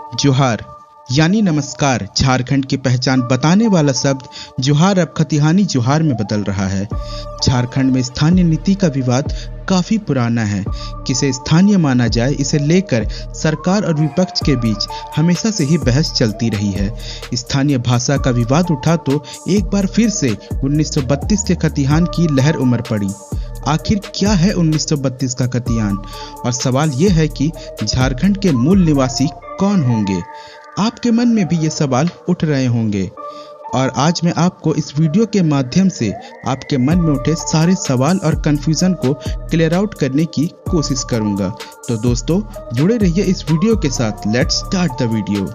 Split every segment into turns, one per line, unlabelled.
जोहार यानी नमस्कार झारखंड की पहचान बताने वाला शब्द जोहार अब खतिहानी जोहार में बदल रहा है। झारखंड में स्थानीय नीति का विवाद काफी पुराना है। किसे स्थानीय माना जाए, इसे लेकर सरकार और विपक्ष के बीच हमेशा से ही बहस चलती रही है। स्थानीय भाषा का विवाद उठा तो एक बार फिर से 1932 के खतिहान की लहर उमड़ पड़ी। आखिर क्या है 1932 का खतिहान, और सवाल यह है कि झारखंड के मूल निवासी कौन होंगे। आपके मन में भी ये सवाल उठ रहे होंगे, और आज मैं आपको इस वीडियो के माध्यम से आपके मन में उठे सारे सवाल और कंफ्यूजन को क्लियर आउट करने की कोशिश करूंगा। तो दोस्तों जुड़े रहिए इस वीडियो के साथ। Let's start the video.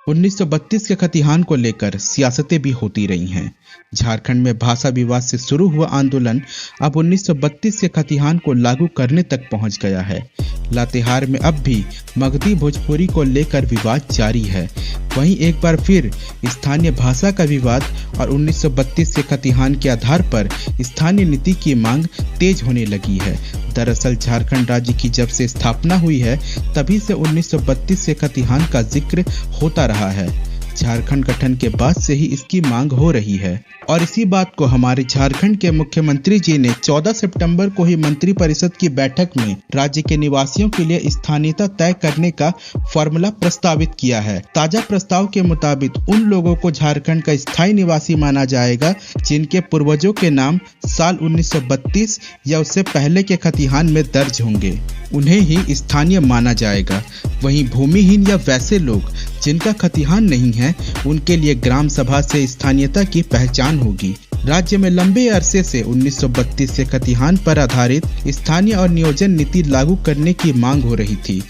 उन्नीस 1932 के खतिहान को लेकर सियासतें भी होती रही हैं। झारखंड में भाषा विवाद से शुरू हुआ आंदोलन अब 1932 के खतिहान को लागू करने तक पहुंच गया है। लातेहार में अब भी मगधी भोजपुरी को लेकर विवाद जारी है। वहीं एक बार फिर स्थानीय भाषा का विवाद और 1932 के खतिहान के आधार पर स्थानीय नीति की मांग तेज होने लगी है। दरअसल झारखंड राज्य की जब से स्थापना हुई है तभी से 1932 के खतिहान का जिक्र होता रहा है। झारखंड गठन के बाद से ही इसकी मांग हो रही है, और इसी बात को हमारे झारखंड के मुख्यमंत्री जी ने 14 सितंबर को ही मंत्रिपरिषद की बैठक में राज्य के निवासियों के लिए स्थानीयता तय करने का फॉर्मूला प्रस्तावित किया है। ताजा प्रस्ताव के मुताबिक उन लोगों को झारखंड का स्थायी निवासी माना जाएगा जिनके पूर्वजों के नाम साल 1932 या उससे पहले के खतिहान में दर्ज होंगे, उन्हें ही स्थानीय माना जाएगा। वहीं भूमिहीन या वैसे लोग जिनका खतिहान नहीं है, उनके लिए ग्राम सभा से स्थानीयता की पहचान होगी। राज्य में लंबे अरसे से 1932 से खतिहान पर आधारित स्थानीय और नियोजन नीति लागू करने की मांग हो रही थी।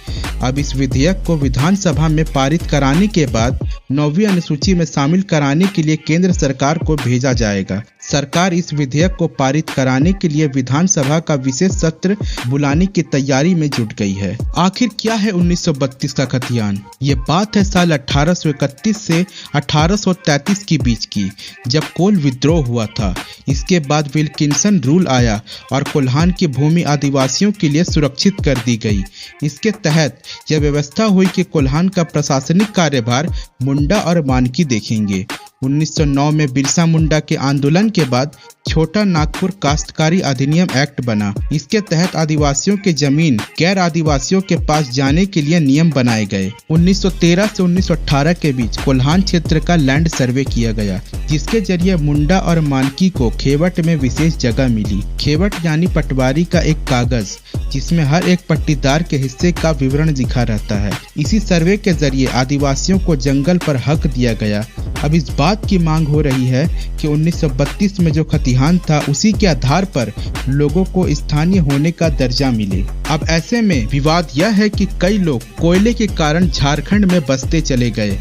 अब इस विधेयक को विधानसभा में पारित कराने के बाद 9वीं अनुसूची में शामिल कराने के लिए केंद्र सरकार को भेजा जाएगा। सरकार इस विधेयक को पारित कराने के लिए विधानसभा का विशेष सत्र बुलाने की तैयारी में जुट गई है। आखिर क्या है 1932 का खतिहान? ये बात है साल 1831 से 1833 के बीच की, जब कोल विद्रोह हुआ था। इसके बाद विल्किंसन रूल आया और कोल्हान की भूमि आदिवासियों के लिए सुरक्षित कर दी गई। इसके तहत यह व्यवस्था हुई कि कोल्हान का प्रशासनिक कार्यभार मुंडा और मानकी देखेंगे। 1909 में बिरसा मुंडा के आंदोलन के बाद छोटा नागपुर काश्तकारी अधिनियम एक्ट बना। इसके तहत आदिवासियों के जमीन गैर आदिवासियों के पास जाने के लिए नियम बनाए गए। 1913 से 1918 के बीच कोल्हान क्षेत्र का लैंड सर्वे किया गया, जिसके जरिए मुंडा और मानकी को खेवट में विशेष जगह मिली। खेवट यानी पटवारी का एक कागज जिसमें हर एक पट्टीदार के हिस्से का विवरण लिखा रहता है। इसी सर्वे के जरिए आदिवासियों को जंगल पर हक दिया गया। अब इस बात की मांग हो रही है कि 1932 में जो खतिहान था उसी के आधार पर लोगों को स्थानीय होने का दर्जा मिले। अब ऐसे में विवाद यह है कि कई लोग कोयले के कारण झारखंड में बसते चले गए।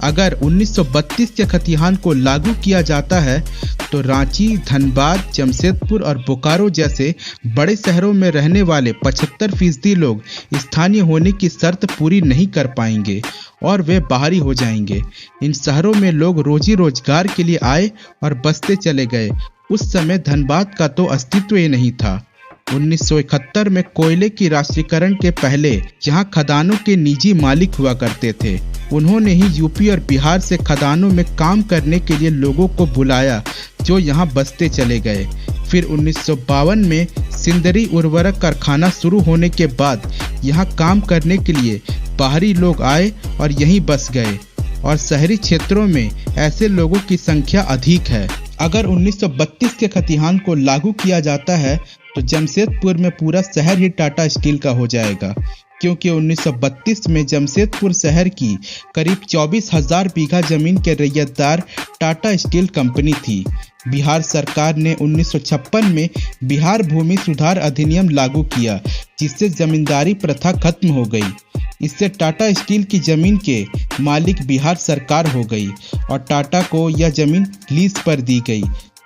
अगर 1932 के खतिहान को लागू किया जाता है तो रांची, धनबाद, जमशेदपुर और बोकारो जैसे बड़े शहरों में रहने वाले 75% लोग स्थानीय होने की शर्त पूरी नहीं कर पाएंगे और वे बाहरी हो जाएंगे। इन शहरों में लोग रोजी रोजगार के लिए आए और बसते चले गए। उस समय धनबाद का तो अस्तित्व ही नहीं था। 1971 में कोयले की राष्ट्रीयकरण के पहले यहाँ खदानों के निजी मालिक हुआ करते थे। उन्होंने ही यूपी और बिहार से खदानों में काम करने के लिए लोगों को बुलाया जो यहाँ बसते चले गए। फिर 1952 में सिंदरी उर्वरक कारखाना शुरू होने के बाद यहाँ काम करने के लिए बाहरी लोग आए और यहीं बस गए, और शहरी क्षेत्रों में ऐसे लोगों की संख्या अधिक है। अगर 1932 के खतिहान को लागू किया जाता है तो जमशेदपुर में पूरा शहर ही टाटा स्टील का हो जाएगा, क्योंकि 1932 में जमशेदपुर शहर की करीब 24,000 बीघा जमीन के रैयतदार टाटा स्टील कंपनी थी। बिहार सरकार ने 1956 में बिहार भूमि सुधार अधिनियम लागू किया, जिससे जमींदारी प्रथा खत्म हो गई। इससे टाटा स्टील की जमीन के मालिक बिहार सरकार हो गई और टाटा को यह जमीन लीज पर दी गई।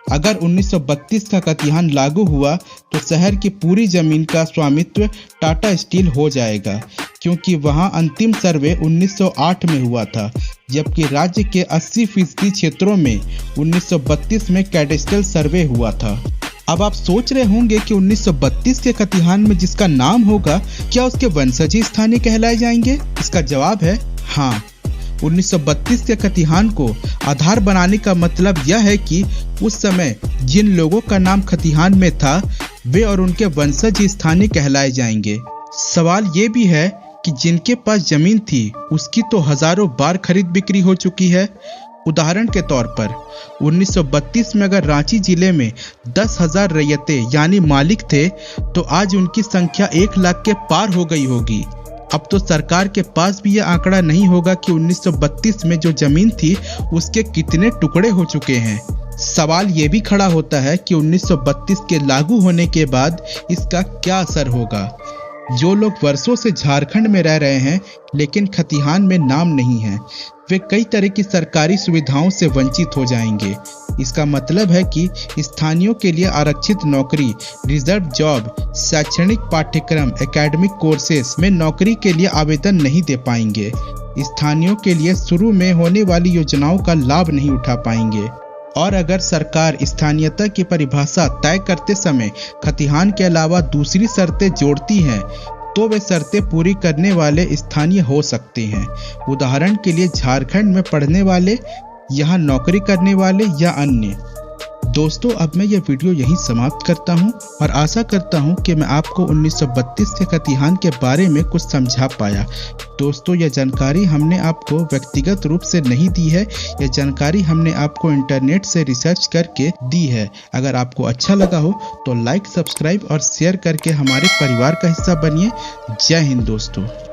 अगर 1932 का खतिहान लागू हुआ तो शहर की पूरी जमीन का स्वामित्व टाटा स्टील हो जाएगा, क्योंकि वहां अंतिम सर्वे 1908 में हुआ था, जबकि राज्य के 80% क्षेत्रों में 1932 में कैडेस्ट्रल सर्वे हुआ था। अब आप सोच रहे होंगे कि 1932 के खतिहान में जिसका नाम होगा, क्या उसके वंशज ही स्थानीय कहलाए जाएंगे? इसका जवाब है हाँ। 1932 के खतिहान को आधार बनाने का मतलब यह है कि उस समय जिन लोगों का नाम खतिहान में था, वे और उनके वंशज स्थानीय कहलाए जाएंगे। सवाल ये भी है कि जिनके पास जमीन थी उसकी तो हजारों बार खरीद बिक्री हो चुकी है। उदाहरण के तौर पर 1932 में अगर रांची जिले में 10,000 रैयते यानी मालिक थे, तो आज उनकी संख्या 1 लाख के पार हो गई होगी। अब तो सरकार के पास भी यह आंकड़ा नहीं होगा कि 1932 में जो जमीन थी उसके कितने टुकड़े हो चुके हैं। सवाल ये भी खड़ा होता है कि 1932 के लागू होने के बाद इसका क्या असर होगा। जो लोग वर्षों से झारखंड में रह रहे हैं लेकिन खतिहान में नाम नहीं है, वे कई तरह की सरकारी सुविधाओं से वंचित हो जाएंगे। इसका मतलब है कि स्थानीयों के लिए आरक्षित नौकरी, रिजर्व जॉब, शैक्षणिक पाठ्यक्रम, एकेडमिक कोर्सेस में नौकरी के लिए आवेदन नहीं दे पाएंगे। स्थानीयों के लिए शुरू में होने वाली योजनाओं का लाभ नहीं उठा पाएंगे। और अगर सरकार स्थानीयता की परिभाषा तय करते समय खतिहान के अलावा दूसरी शर्तें जोड़ती हैं, तो वे शर्तें पूरी करने वाले स्थानीय हो सकते हैं। उदाहरण के लिए झारखंड में पढ़ने वाले, यहाँ नौकरी करने वाले या अन्य। दोस्तों, अब मैं यह वीडियो यहीं समाप्त करता हूं और आशा करता हूं कि मैं आपको 1932 के खतिहान के बारे में कुछ समझा पाया। दोस्तों, यह जानकारी हमने आपको व्यक्तिगत रूप से नहीं दी है, यह जानकारी हमने आपको इंटरनेट से रिसर्च करके दी है। अगर आपको अच्छा लगा हो तो लाइक, सब्सक्राइब और शेयर करके हमारे परिवार का हिस्सा बनिए। जय हिंद दोस्तों।